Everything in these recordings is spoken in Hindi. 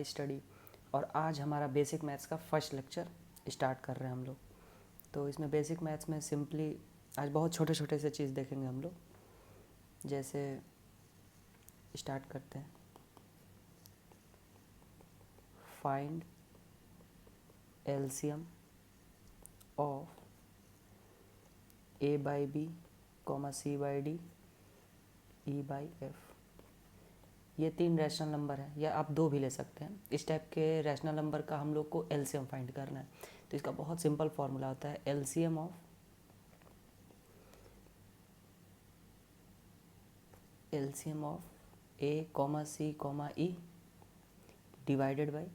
High study. और आज हमारा बेसिक मैथ्स का फर्स्ट लेक्चर स्टार्ट कर रहे हैं हम लोग। तो इसमें बेसिक मैथ्स में सिंपली आज बहुत छोटे छोटे से चीज़ देखेंगे हम लोग। जैसे स्टार्ट करते हैं, find LCM of A by B comma C by D E by F. ये 3 रैशनल नंबर है, या आप 2 भी ले सकते हैं। इस टाइप के रैशनल नंबर का हम लोग को एलसीएम फाइंड करना है। तो इसका बहुत सिंपल फॉर्मूला होता है, LCM of A comma C comma E divided by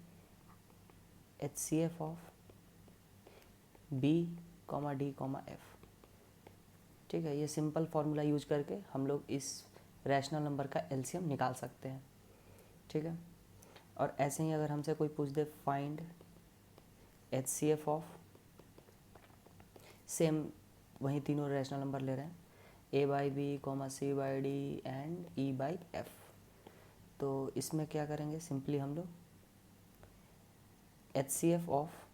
HCF of B comma D comma F. ठीक है, ये सिंपल फार्मूला यूज करके हम लोग इस रैशनल नंबर का एलसीएम निकाल सकते हैं। ठीक है, और ऐसे ही अगर हमसे कोई पूछ दे फाइंड एचसीएफ ऑफ, सेम वही तीनों रैशनल नंबर ले रहे हैं, A by B comma C by D and E by F. तो इसमें क्या करेंगे, सिंपली हम लोग HCF of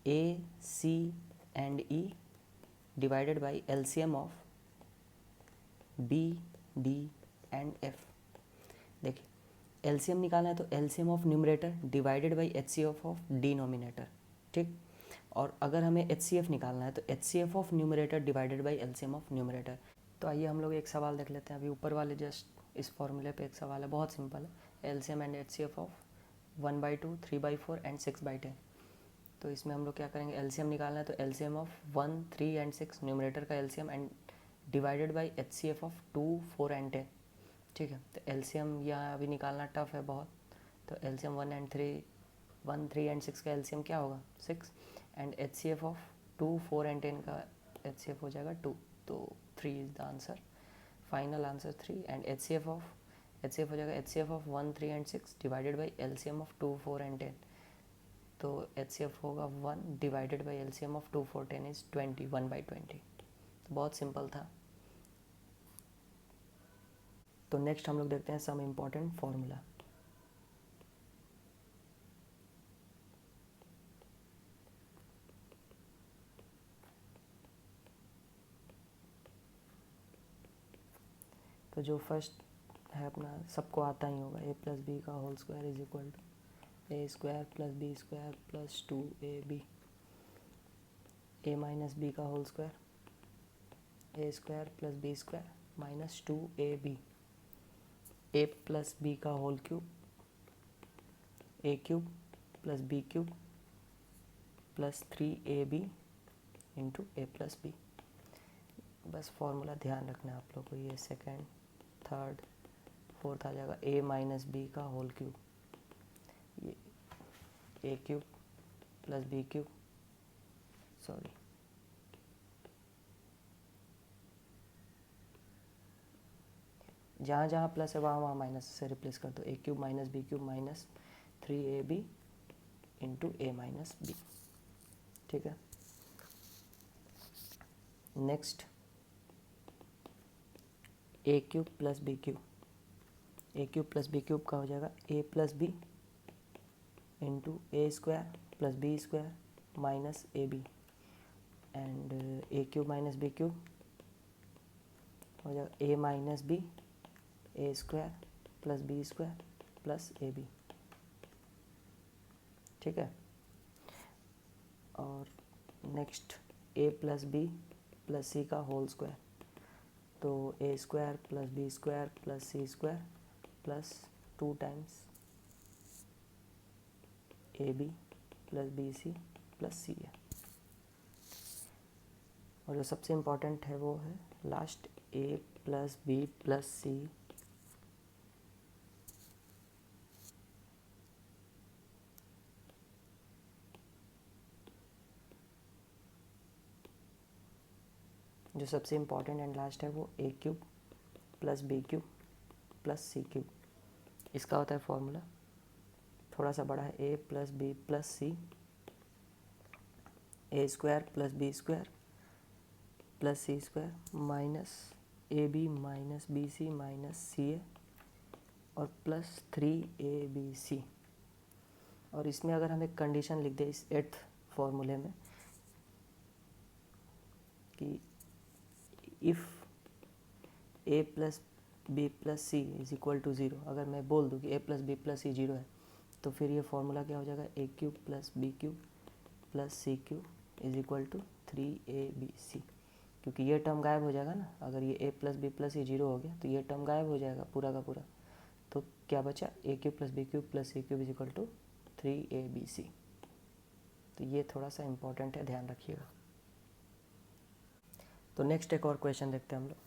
A C and E divided by LCM of B D and F. देखिए एलसीएम निकालना है तो LCM of numerator divided by HCF of denominator. ठीक, और अगर हमें एचसीएफ निकालना है तो HCF of numerator divided by LCM of numerator. तो आइए हम लोग एक सवाल देख लेते हैं। अभी ऊपर वाले जस्ट इस फॉर्मूले पे एक सवाल है, बहुत सिंपल है, LCM and HCF of 1/2, 3/4 and 6/10। तो इसमें हम लोग क्या करेंगे, एलसीएम निकालना है तो एलसीएम ऑफ 1, 3 एंड 6 न्यूमरेटर का LCM and divided by HCF of 2, 4 and 10। ठीक है, तो एलसीएम यहाँ अभी निकालना टफ है बहुत। तो एलसीएम 1, 3 एंड 6 का एलसीएम क्या होगा, 6, एंड एचसीएफ ऑफ 2, 4 एंड 10 का एचसीएफ हो जाएगा 2। तो 3 is the answer, final answer 3। And HCF हो जाएगा HCF of 1, 3 and 6 divided by LCM of 2, 4 and 10। तो एचसीएफ होगा 1 divided by LCM of 2, 4, 10 is 20, 1/20। तो बहुत सिंपल था। तो नेक्स्ट हम लोग देखते हैं सम इम्पॉर्टेंट फार्मूला। तो जो फर्स्ट है अपना, सबको आता ही होगा, ए प्लस बी का whole square is equal to A square plus B square plus 2ab, A minus B का whole square A square plus B square minus 2ab, A plus B का whole cube A cube plus B cube plus 3ab into A plus B. बस फॉर्मूला ध्यान रखना है आप लोग को, ये सेकेंड, थर्ड, फोर्थ आ जाएगा, ए माइनस बी का होल क्यूब, ये A cube plus B cube, sorry जहाँ जहाँ प्लस है वहाँ वहाँ माइनस से रिप्लेस कर दो, A cube minus B cube minus 3ab into A minus B. ठीक है, next A cube plus B cube, A cube plus B cube का हो जाएगा A plus B into A square plus B square minus A B, and A cube minus B cube हो जाएगा A minus B A square plus B square plus A B. ठीक है, और next A plus B plus सी का होल स्क्वायर, तो A square plus B square plus C square plus 2 times A B plus B C plus C है। और जो सबसे इम्पॉर्टेंट है वो है last, A plus B plus C जो सबसे इम्पॉर्टेंट एंड लास्ट है वो A cube plus B cube plus C cube. इसका होता है फॉर्मूला थोड़ा सा बड़ा है, A plus B plus C A square plus B square plus C square minus A B minus B C minus C A, और प्लस 3ABC। और इसमें अगर हम एक कंडीशन लिख दें इस 8th फॉर्मूले में कि if a plus B plus C is equal to 0, अगर मैं बोल दूँ कि a plus B plus C 0 है, तो फिर ये फॉर्मूला क्या हो जाएगा, a³ plus b³ plus c³ is equal to 3ABC। क्योंकि ये टर्म गायब हो जाएगा ना, अगर ये a plus B plus C 0 हो गया तो ये टर्म गायब हो जाएगा पूरा का पूरा। तो क्या बचा, a³ plus b³ plus c³ is equal to 3ABC। तो ये थोड़ा सा इम्पोर्टेंट है, ध्यान रखिएगा। तो नेक्स्ट एक और क्वेश्चन देखते हैं हम लोग।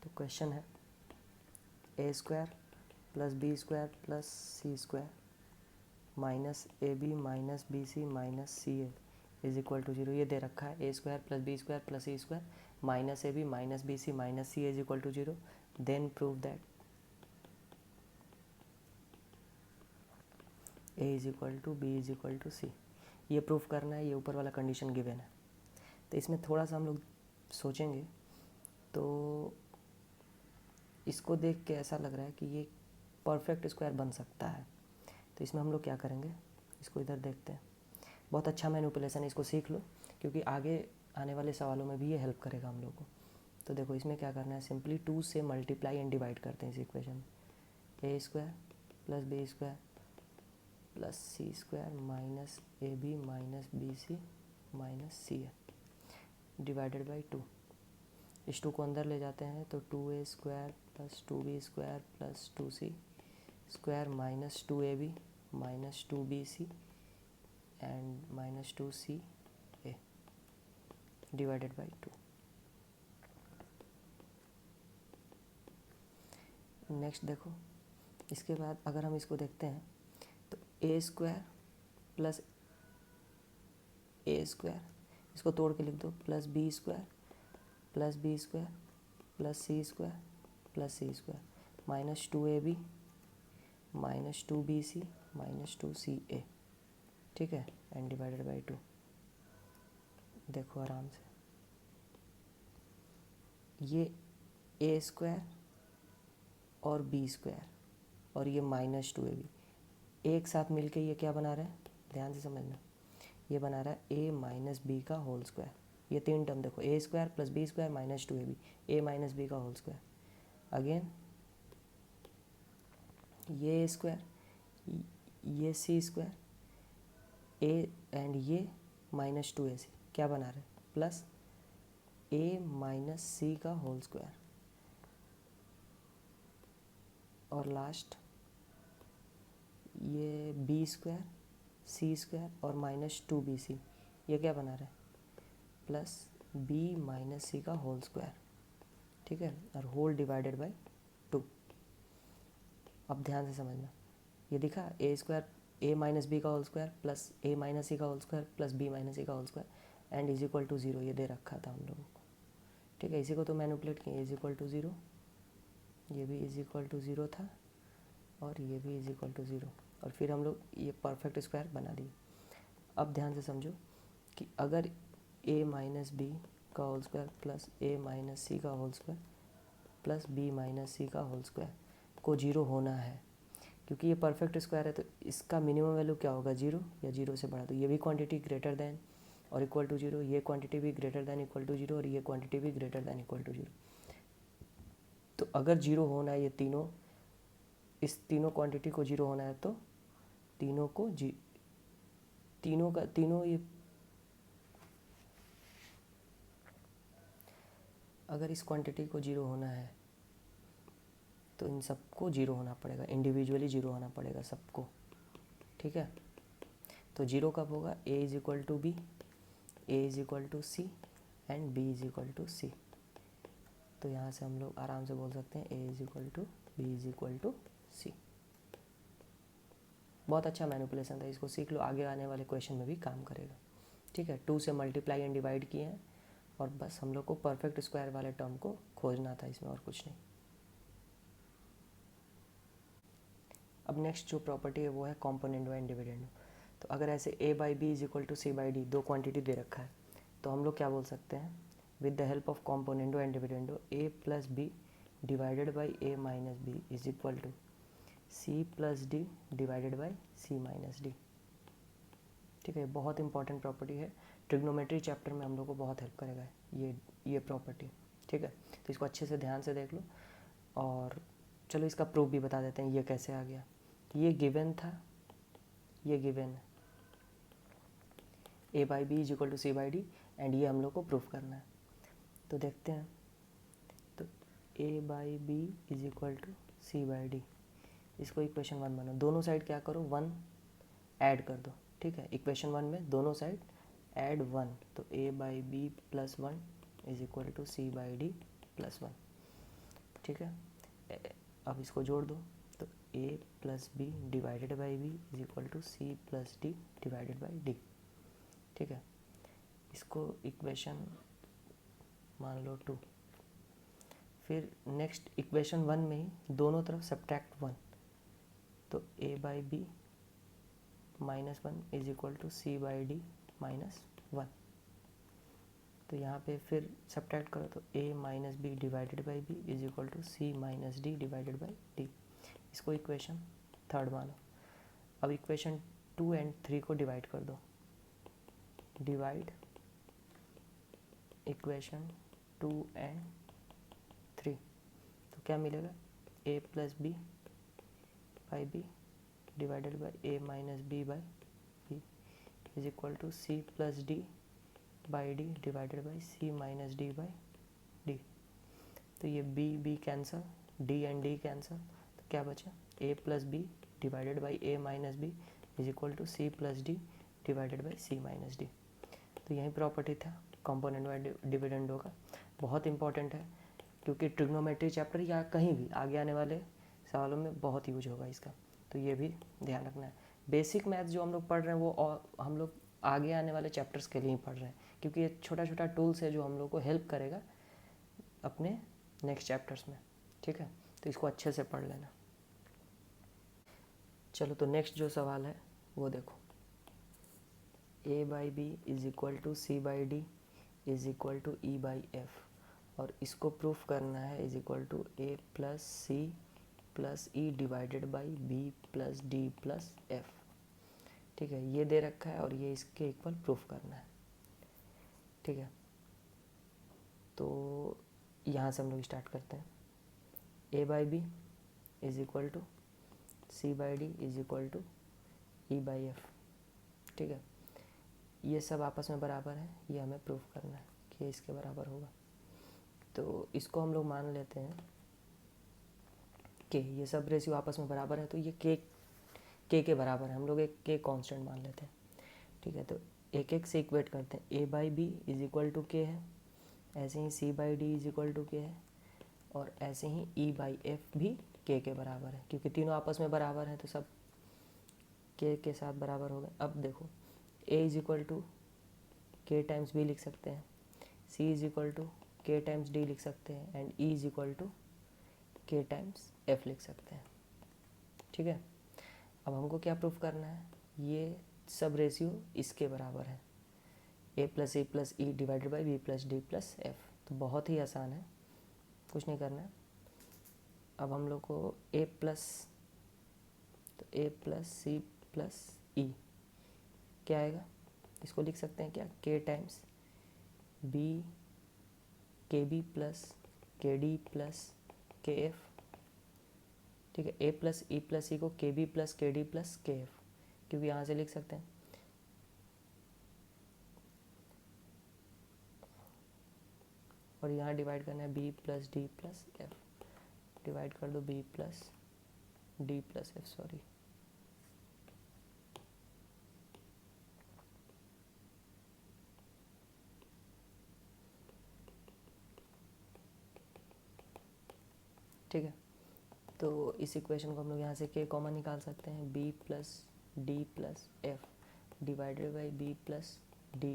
तो क्वेश्चन है a² plus b² plus c² minus ab minus bc minus ca is equal to 0। ये दे रखा है a² plus b² plus c² minus ab minus bc minus ca is equal to 0। Then prove that a is equal to b is equal to c। ये प्रूफ करना है, ये ऊपर वाला कंडीशन गिवन है। तो इसमें थोड़ा सा हम लोग सोचेंगे तो इसको देख के ऐसा लग रहा है कि ये परफेक्ट स्क्वायर बन सकता है। तो इसमें हम लोग क्या करेंगे, इसको इधर देखते हैं। बहुत अच्छा मैनिपुलेशन है, इसको सीख लो क्योंकि आगे आने वाले सवालों में भी ये हेल्प करेगा हम लोग को। तो देखो इसमें क्या करना है, सिंपली 2 से मल्टीप्लाई एंड डिवाइड करते हैं इस equation. a² plus b² plus c² minus ab minus bc minus ca divided by 2। इस 2 को अंदर ले जाते हैं तो 2a² plus 2b² plus 2c² minus 2ab minus 2bc and minus 2ca divided by 2। Next देखो, इसके बाद अगर हम इसको देखते हैं तो a² प्लस a², इसको तोड़ के लिख दो, plus b² plus b² plus c² plus c² minus 2ab minus 2bc minus 2ca, ठीक है, एंड डिवाइडेड बाई 2। देखो आराम से, ये a² और b² और ये माइनस 2ab एक साथ मिलके ये क्या बना रहे हैं, ध्यान से समझना, ये बना रहा है a माइनस बी का होल स्क्वायर। ये 3 टर्म देखो, a² plus b² minus 2ab a minus B का होल स्क्वायर। अगेन ये a² ये c² a एंड ये माइनस 2ac क्या बना रहे हैं, प्लस a माइनस c का होल स्क्वायर। और लास्ट ये b² c² और माइनस 2bc ये क्या बना रहा है, प्लस b माइनस c का होल स्क्वायर, ठीक है, और होल डिवाइडेड बाय 2। अब ध्यान से समझना, ये दिखा a² a माइनस बी का whole square plus a minus C का whole square plus b minus C का whole square and is equal to 0, ये दे रखा था हम लोगों को, ठीक है। इसी को तो मैनिपुलेट किए, इज इक्वल टू 0, ये भी इज इक्वल टू 0 था और ये भी इज इक्वल टू 0, और फिर हम लोग ये परफेक्ट स्क्वायर बना दिए। अब ध्यान से समझो कि अगर a माइनस बी का whole square plus a minus C का whole square plus b minus C का होल स्क्वायर को 0 होना है, क्योंकि ये परफेक्ट स्क्वायर है तो इसका मिनिमम वैल्यू क्या होगा, 0 या 0 से बड़ा। तो ये भी क्वांटिटी ग्रेटर दैन और इक्वल टू 0, ये क्वांटिटी भी ग्रेटर दैन इक्वल टू 0 और ये क्वांटिटी भी ग्रेटर दैन इक्वल टू 0। तो अगर 0 होना है ये तीनों, इस तीनों क्वांटिटी को 0 होना है तो तीनों को तीनों ये, अगर इस क्वांटिटी को 0 होना है तो इन सबको 0 होना पड़ेगा, इंडिविजुअली 0 होना पड़ेगा सबको, ठीक है। तो 0 कब होगा, a is equal to B, a is equal to C and b is equal to C. तो यहाँ से हम लोग आराम से बोल सकते हैं a is equal to B is equal to C. बहुत अच्छा मैनिपुलेशन था, इसको सीख लो, आगे आने वाले क्वेश्चन में भी काम करेगा, ठीक है। 2 से मल्टीप्लाई एंड डिवाइड किए हैं और बस हम लोग को परफेक्ट स्क्वायर वाले टर्म को खोजना था इसमें, और कुछ नहीं। अब नेक्स्ट जो प्रॉपर्टी है वो है कॉम्पोनेंडो एंड डिविडेंडो। तो अगर ऐसे a by B is equal to C by D दो क्वांटिटी दे रखा है तो हम लोग क्या बोल सकते हैं, with the help of componendo and dividendo a plus B divided by a minus B is equal to, C plus D divided by C minus D. ठीक है, बहुत इंपॉर्टेंट प्रॉपर्टी है, ट्रिग्नोमेट्री चैप्टर में हम लोग को बहुत हेल्प करेगा ये प्रॉपर्टी। ठीक है, तो इसको अच्छे से ध्यान से देख लो। और चलो इसका प्रूफ भी बता देते हैं, ये कैसे आ गया। ये गिवन था, ये गिवन है A by B is equal to C by D, and ये हम लोग को प्रूफ करना है। तो देखते हैं, तो A by B is equal to C by D, इसको इक्वेशन 1 बनाओ। दोनों साइड क्या करो, 1 ऐड कर दो। ठीक है, इक्वेशन 1 में दोनों साइड ऐड 1, तो A by B plus 1 is equal to C by D plus 1। ठीक है, अब इसको जोड़ दो, तो A plus B divided by B is equal to C plus D divided by D. ठीक है, इसको इक्वेशन मान लो 2। फिर नेक्स्ट इक्वेशन 1 में ही दोनों तरफ सब्ट्रैक्ट 1, तो A by B minus 1 is equal to C by D minus 1। तो यहाँ पे फिर सब्ट्रैक्ट करो, तो A minus B divided by B is equal to C minus D divided by D. इसको इक्वेशन 3 मानो। अब इक्वेशन 2 एंड 3 को डिवाइड कर दो, डिवाइड इक्वेशन 2 एंड 3, तो क्या मिलेगा, A plus B by B divided by A minus B by B is equal to C plus D by D divided by C minus D by D. तो ये B cancel, D and D cancel, तो क्या बचा, A plus B divided by A minus B is equal to C plus D divided by C minus D. तो यही प्रॉपर्टी था कंपोनेंट बाय डिविडेंडो का, बहुत इंपॉर्टेंट है, क्योंकि ट्रिग्नोमेट्री चैप्टर या कहीं भी आगे आने वाले सवालों में बहुत यूज होगा इसका, तो ये भी ध्यान रखना है। बेसिक मैथ्स जो हम लोग पढ़ रहे हैं वो और हम लोग आगे आने वाले चैप्टर्स के लिए ही पढ़ रहे हैं, क्योंकि ये छोटा छोटा टूल्स है जो हम लोग को हेल्प करेगा अपने नेक्स्ट चैप्टर्स में। ठीक है, तो इसको अच्छे से पढ़ लेना। चलो, तो नेक्स्ट जो सवाल है वो देखो, A by B is equal to C by D is equal to E by F, और इसको प्रूफ करना है is equal to A plus C plus E divided by B plus D plus F. ठीक है, ये दे रखा है और ये इसके इक्वल प्रूफ करना है। ठीक है, तो यहाँ से हम लोग स्टार्ट करते हैं। A by B is equal to C by D is equal to E by F. ठीक है, ये सब आपस में बराबर है, ये हमें प्रूफ करना है कि ये इसके बराबर होगा। तो इसको हम लोग मान लेते हैं कि ये सब रेशियो आपस में बराबर है, तो ये के के बराबर है, हम लोग एक के कांस्टेंट मान लेते हैं। ठीक है, तो एक एक से इक्वेट करते हैं। A by B is equal to K है, ऐसे ही C by D is equal to K है, और ऐसे ही ई बाई एफ भी के बराबर है, क्योंकि तीनों आपस में बराबर हैं तो सब के साथ बराबर हो गए। अब देखो, A is equal to K times B लिख सकते हैं, C is equal to K times D लिख सकते हैं, and E is equal to K times F लिख सकते हैं। ठीक है, अब हमको क्या प्रूफ करना है, ये सब रेशियो इसके बराबर है, A plus E divided by B plus D plus F. तो बहुत ही आसान है, कुछ नहीं करना है। अब हम लोग को ए प्लस सी प्लस ई क्या आएगा, इसको लिख सकते हैं क्या, के टाइम्स बी के बी प्लस के डी प्लस के एफ। ठीक है, ए प्लस ई को के बी प्लस के डी प्लस के एफ, क्योंकि यहाँ से लिख सकते हैं। और यहाँ डिवाइड करना है B plus D plus F, divide कर दो B plus D plus F, sorry. ठीक है, तो इस इक्वेशन को हम लोग यहाँ से के कॉमन निकाल सकते हैं, B plus D plus F divided by B plus D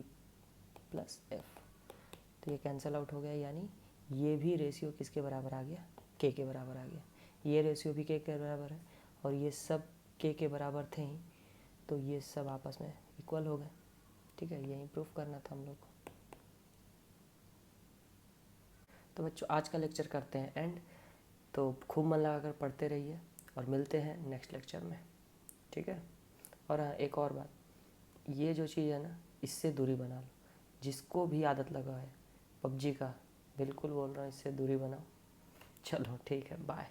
plus F. तो ये कैंसिल आउट हो गया, यानी ये भी रेशियो किसके बराबर आ गया, के बराबर आ गया। ये रेशियो भी के बराबर है, और ये सब के बराबर थे ही, तो ये सब आपस में इक्वल हो गए। ठीक है, यही प्रूफ करना था हम लोग को। तो बच्चों, आज का लेक्चर करते हैं एंड, तो खूब मन लगा कर पढ़ते रहिए और मिलते हैं नेक्स्ट लेक्चर में, ठीक है। और हाँ, एक और बात, ये जो चीज़ है ना, इससे दूरी बना लो। जिसको भी आदत लगा है पबजी का, बिल्कुल बोल रहा हूँ, इससे दूरी बनाओ। चलो ठीक है, बाय।